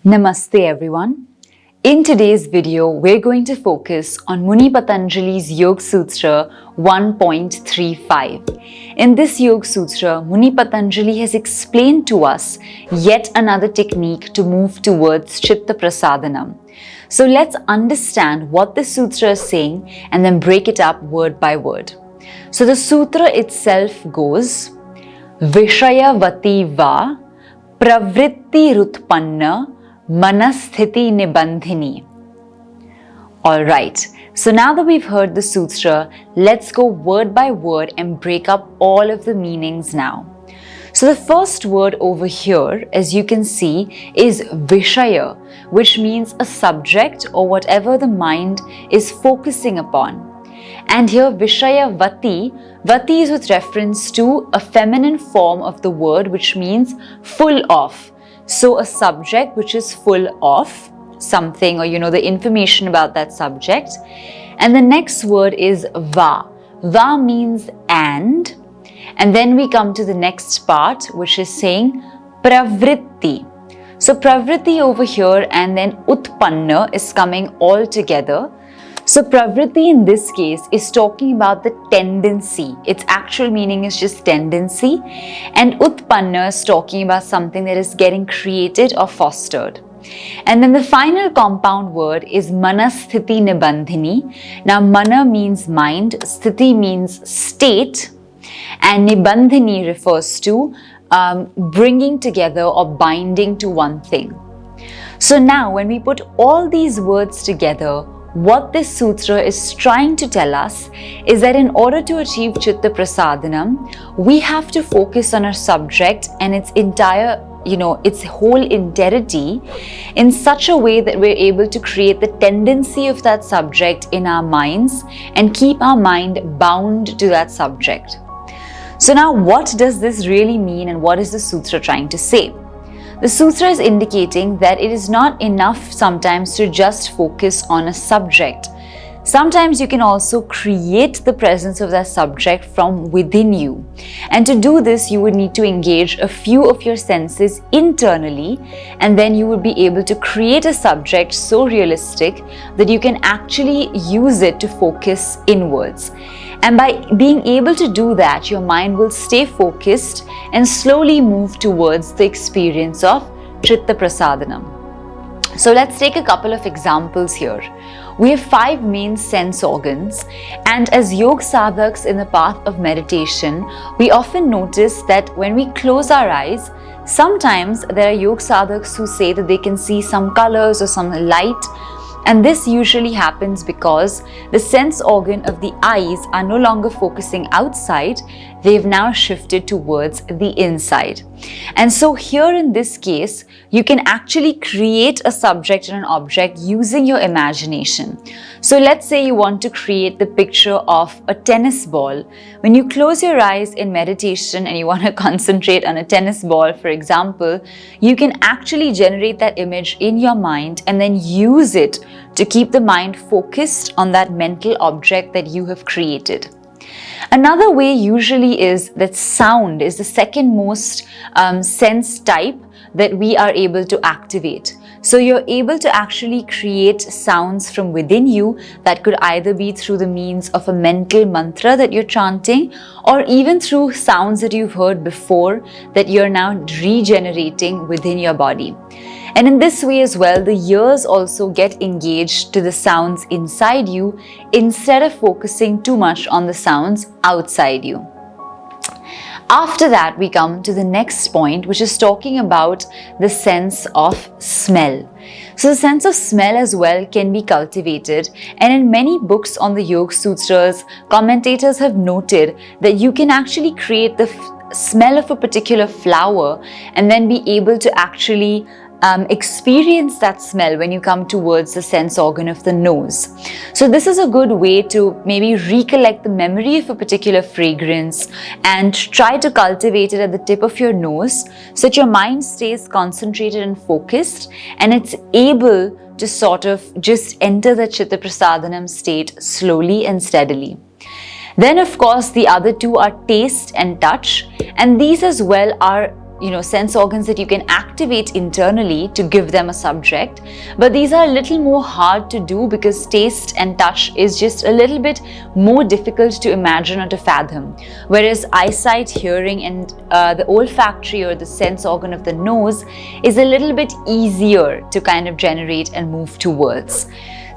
Namaste everyone. In today's video, we're going to focus on Muni Patanjali's Yoga Sutra 1.35. In this Yoga Sutra, Muni Patanjali has explained to us yet another technique to move towards Chitta Prasadanam. So let's understand what this sutra is saying and then break it up word by word. So the sutra itself goes, Vishayavati va pravritti rutpanna manasthiti nibandhini. Alright, so now that we've heard the sutra, let's go word by word and break up all of the meanings now. So the first word over here, as you can see, is Vishaya, which means a subject or whatever the mind is focusing upon. And here Vishaya Vati is with reference to a feminine form of the word, which means full of. So a subject which is full of something, or the information about that subject. And the next word is Va. Va means and then we come to the next part, which is saying Pravritti. So Pravritti over here and then Utpanna is coming all together. So Pravritti in this case is talking about the tendency. Its actual meaning is just tendency. And Utpanna is talking about something that is getting created or fostered. And then the final compound word is Manasthiti Nibandhini. Now Mana means mind, Sthiti means state, and Nibandhini refers to bringing together or binding to one thing. So now when we put all these words together, what this sutra is trying to tell us is that in order to achieve Chitta Prasadanam, we have to focus on our subject and its entire, its whole entirety in such a way that we're able to create the tendency of that subject in our minds and keep our mind bound to that subject. So now what does this really mean and what is the sutra trying to say? The sutra is indicating that it is not enough sometimes to just focus on a subject. Sometimes you can also create the presence of that subject from within you. And to do this, you would need to engage a few of your senses internally, and then you would be able to create a subject so realistic that you can actually use it to focus inwards. And by being able to do that, your mind will stay focused and slowly move towards the experience of Chitta Prasadanam. So let's take a couple of examples here. We have 5 main sense organs, and as yoga sadhaks in the path of meditation, we often notice that when we close our eyes, sometimes there are yoga sadhaks who say that they can see some colors or some light. And this usually happens because the sense organ of the eyes are no longer focusing outside, they've now shifted towards the inside. And so here in this case, you can actually create a subject and an object using your imagination. So let's say you want to create the picture of a tennis ball. When you close your eyes in meditation and you want to concentrate on a tennis ball, for example, you can actually generate that image in your mind and then use it to keep the mind focused on that mental object that you have created. Another way usually is that sound is the second most sense type that we are able to activate. So you're able to actually create sounds from within you that could either be through the means of a mental mantra that you're chanting, or even through sounds that you've heard before that you're now regenerating within your body. And in this way as well, the ears also get engaged to the sounds inside you instead of focusing too much on the sounds outside you. After that, we come to the next point, which is talking about the sense of smell. So the sense of smell as well can be cultivated, and in many books on the Yoga Sutras, commentators have noted that you can actually create the smell of a particular flower and then be able to actually experience that smell when you come towards the sense organ of the nose. So this is a good way to maybe recollect the memory of a particular fragrance and try to cultivate it at the tip of your nose so that your mind stays concentrated and focused and it's able to sort of just enter the Chitta Prasadanam state slowly and steadily. Then of course the other two are taste and touch, and these as well are sense organs that you can activate internally to give them a subject, but these are a little more hard to do because taste and touch is just a little bit more difficult to imagine or to fathom, whereas eyesight, hearing, and the olfactory or the sense organ of the nose is a little bit easier to kind of generate and move towards.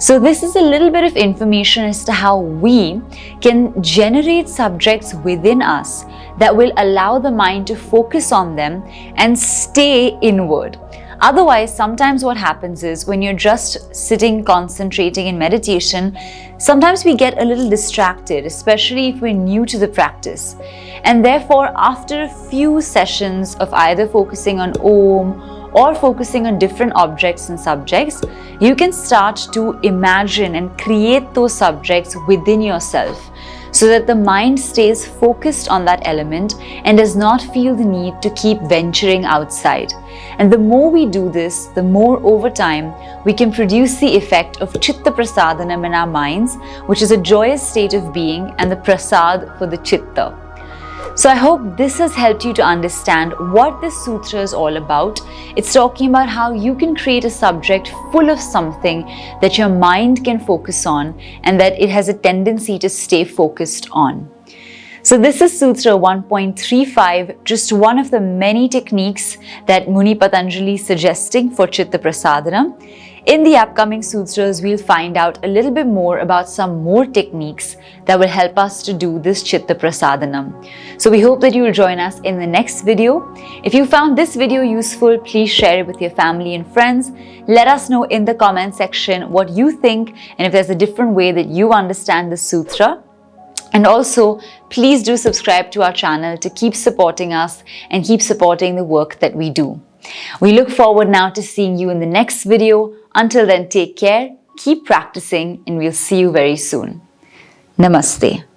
So this is a little bit of information as to how we can generate subjects within us that will allow the mind to focus on them and stay inward. Otherwise, sometimes what happens is when you're just sitting, concentrating in meditation, sometimes we get a little distracted, especially if we're new to the practice. And therefore, after a few sessions of either focusing on Om or focusing on different objects and subjects, you can start to imagine and create those subjects within yourself so that the mind stays focused on that element and does not feel the need to keep venturing outside. And the more we do this, the more over time we can produce the effect of Chitta Prasadanam in our minds, which is a joyous state of being and the prasad for the Chitta. So I hope this has helped you to understand what this sutra is all about. It's talking about how you can create a subject full of something that your mind can focus on and that it has a tendency to stay focused on. So this is Sutra 1.35, just one of the many techniques that Muni Patanjali is suggesting for Chitta Prasadanam. In the upcoming sutras, we'll find out a little bit more about some more techniques that will help us to do this Chitta Prasadanam. So we hope that you will join us in the next video. If you found this video useful, please share it with your family and friends. Let us know in the comment section what you think and if there's a different way that you understand the sutra. And also, please do subscribe to our channel to keep supporting us and keep supporting the work that we do. We look forward now to seeing you in the next video. Until then, take care, keep practicing, and we'll see you very soon. Namaste.